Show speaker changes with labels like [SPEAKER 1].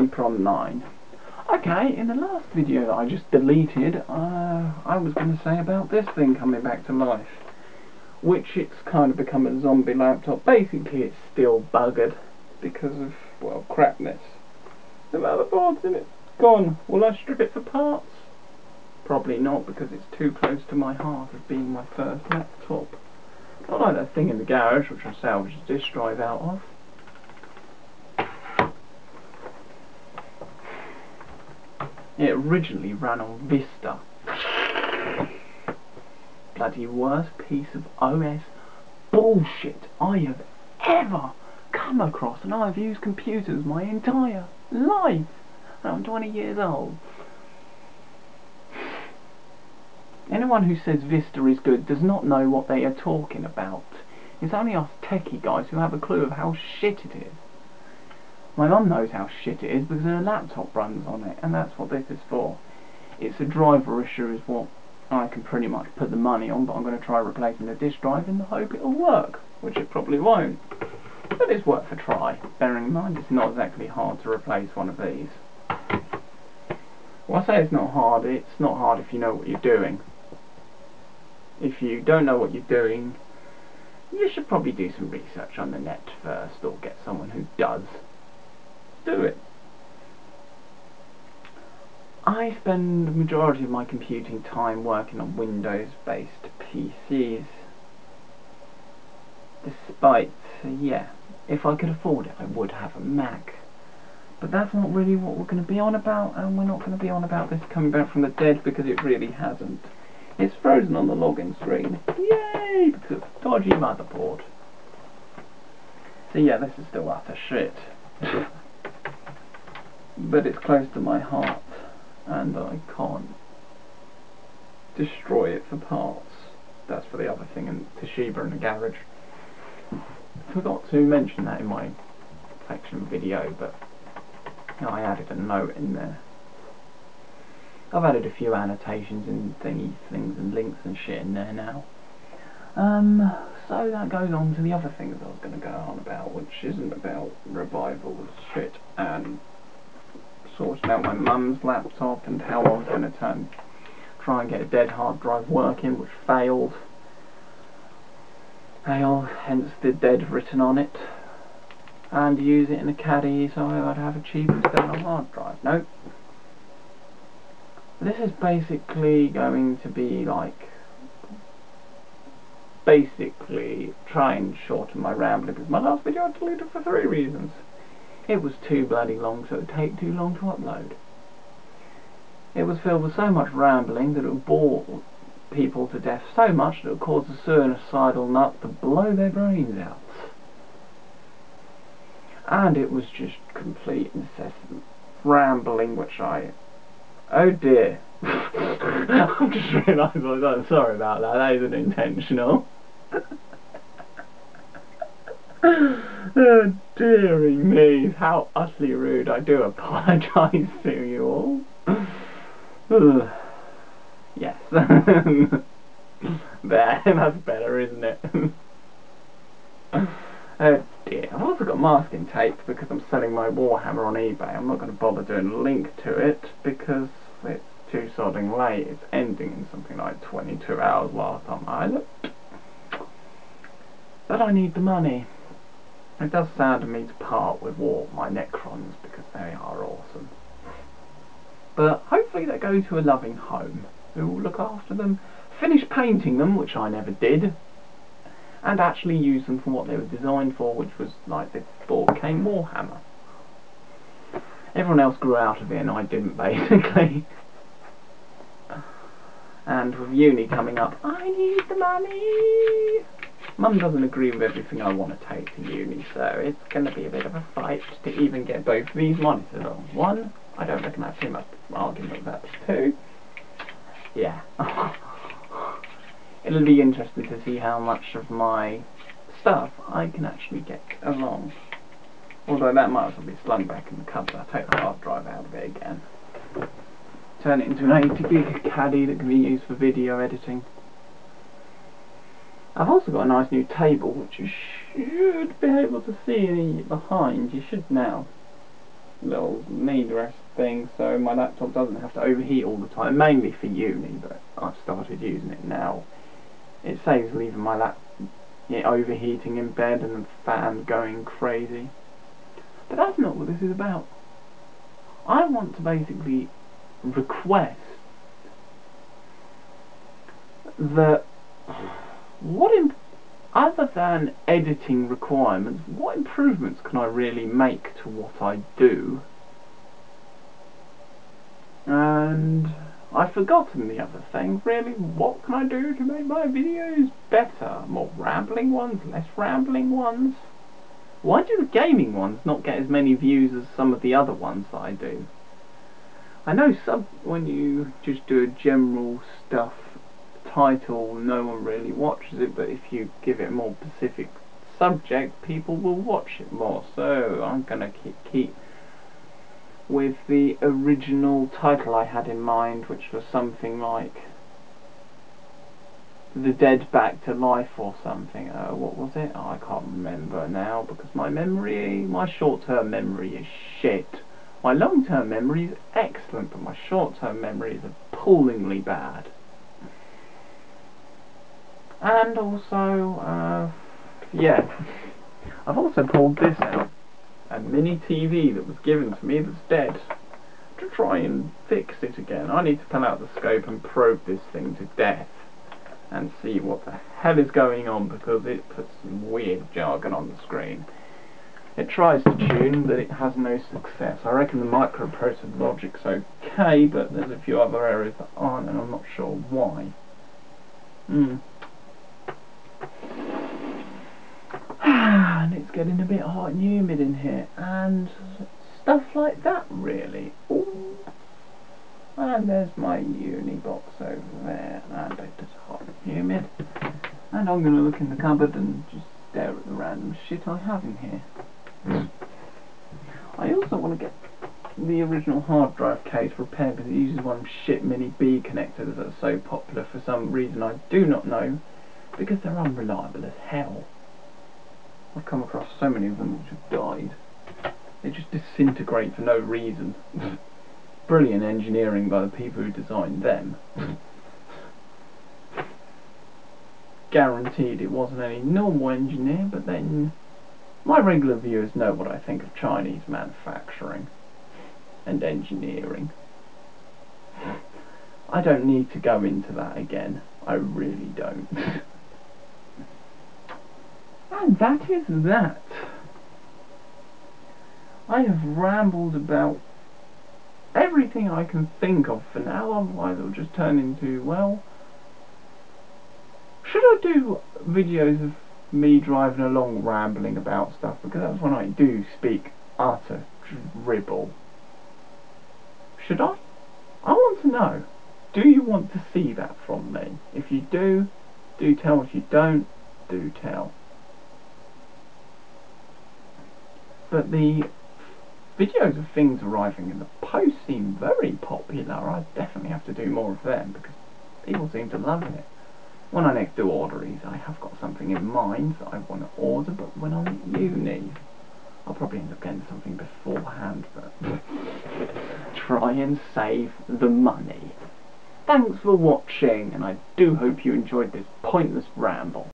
[SPEAKER 1] Prom 9. Okay, in the last video that I just deleted, I was going to say about this thing coming back to life, which it's kind of become a zombie laptop. Basically, it's still buggered because of, well, crapness. The motherboard's in it, gone. Will I strip it for parts? Probably not, because it's too close to my heart of being my first laptop. Not like that thing in the garage, which I salvaged a disk drive out of. It originally ran on Vista. Bloody worst piece of OS bullshit I have ever come across, and I've used computers my entire life. And I'm 20 years old. Anyone who says Vista is good does not know what they are talking about. It's only us techie guys who have a clue of how shit it is. My mum knows how shit it is because her laptop runs on it, and that's what this is for. It's a driver issue is what I can pretty much put the money on, but I'm going to try replacing the disk drive in the hope it'll work, which it probably won't. But it's worth a try, bearing in mind it's not exactly hard to replace one of these. Well, I say it's not hard if you know what you're doing. If you don't know what you're doing, you should probably do some research on the net first, or get someone who does. Do it. I spend the majority of my computing time working on Windows-based PCs. Despite, yeah, if I could afford it, I would have a Mac. But that's not really what we're going to be on about, and we're not going to be on about this coming back from the dead, because it really hasn't. It's frozen on the login screen. Yay! Because of dodgy motherboard. So yeah, this is still utter shit. But it's close to my heart, and I can't destroy it for parts. That's for the other thing in Toshiba in the garage. Forgot to mention that in my section video, but I added a note in there. I've added a few annotations and things and links and shit in there now. So that goes on to the other things I was going to go on about, which isn't about revival shit and sorting out my mum's laptop and how I was going to try and get a dead hard drive working, which failed. Hence the dead written on it. And use it in a caddy so I'd have a cheaper external hard drive. Nope. This is basically going to be like, trying to shorten my rambling, because my last video I deleted for 3 reasons. It was too bloody long, so it would take too long to upload. It was filled with so much rambling that it would bore people to death so much that it would cause a suicidal nut to blow their brains out. And it was just complete incessant rambling, which oh dear. I've just realised I'm sorry about that. That isn't intentional. Oh dearie me, how utterly rude. I do apologise to you all. Yes. There, that's better, isn't it? Oh dear. I've also got masking tape because I'm selling my Warhammer on eBay. I'm not going to bother doing a link to it because it's too sodding late. It's ending in something like 22 hours last time I looked. But I need the money. It does sadden me to part with my Necrons because they are awesome. But hopefully they go to a loving home who will look after them, finish painting them, which I never did, and actually use them for what they were designed for, which was like the board game Warhammer. Everyone else grew out of it and I didn't, basically. And with uni coming up, I need the money! Mum doesn't agree with everything I want to take to uni, so it's going to be a bit of a fight to even get both of these monitors on. 1, I don't reckon I have too much argument about this. 2, yeah. It'll be interesting to see how much of my stuff I can actually get along. Although that might as well be slung back in the cupboard. I'll take the hard drive out of it again. Turn it into an 80 gig caddy that can be used for video editing. I've also got a nice new table which you should be able to see behind. You should now. little knee rest thing, so my laptop doesn't have to overheat all the time, mainly for uni, but I've started using it now. It saves leaving my overheating in bed and the fan going crazy. But that's not what this is about. I want to basically request that other than editing requirements, what improvements can I really make to what I do? And I've forgotten the other thing, really. What can I do to make my videos better? More rambling ones? Less rambling ones? Why do the gaming ones not get as many views as some of the other ones that I do? I know when you just do a general stuff title, no one really watches it, but if you give it a more specific subject, people will watch it more. So I'm gonna keep with the original title I had in mind, which was something like The Dead Back to Life or something. What was it? Oh, I can't remember now, because my short-term memory is shit. My long-term memory is excellent, but my short-term memory is appallingly bad. And also, yeah, I've also pulled this out, a mini TV that was given to me that's dead, to try and fix it again. I need to pull out the scope and probe this thing to death and see what the hell is going on, because it puts some weird jargon on the screen. It tries to tune, but it has no success. I reckon the microprocessor logic's okay, but there's a few other areas that aren't, and I'm not sure why. And it's getting a bit hot and humid in here, and stuff like that, really. Ooh. And there's my uni box over there, and it's hot and humid. And I'm going to look in the cupboard and just stare at the random shit I have in here. I also want to get the original hard drive case repaired, because it uses one of them shit mini B connectors that are so popular for some reason I do not know, because they're unreliable as hell. I've come across so many of them which have died. They just disintegrate for no reason. Brilliant engineering by the people who designed them. Guaranteed it wasn't any normal engineer, but then my regular viewers know what I think of Chinese manufacturing and engineering. I don't need to go into that again. I really don't. And that is that. I have rambled about everything I can think of for now, otherwise it'll just turn into, well, should I do videos of me driving along rambling about stuff, because that's when I do speak utter dribble. Should I? I want to know, do you want to see that from me? If you do tell. If you don't, do tell. But the videos of things arriving in the post seem very popular. I definitely have to do more of them, because people seem to love it. When I next do order these, I have got something in mind that I want to order, but when I'm at uni, I'll probably end up getting something beforehand, but try and save the money. Thanks for watching, and I do hope you enjoyed this pointless ramble.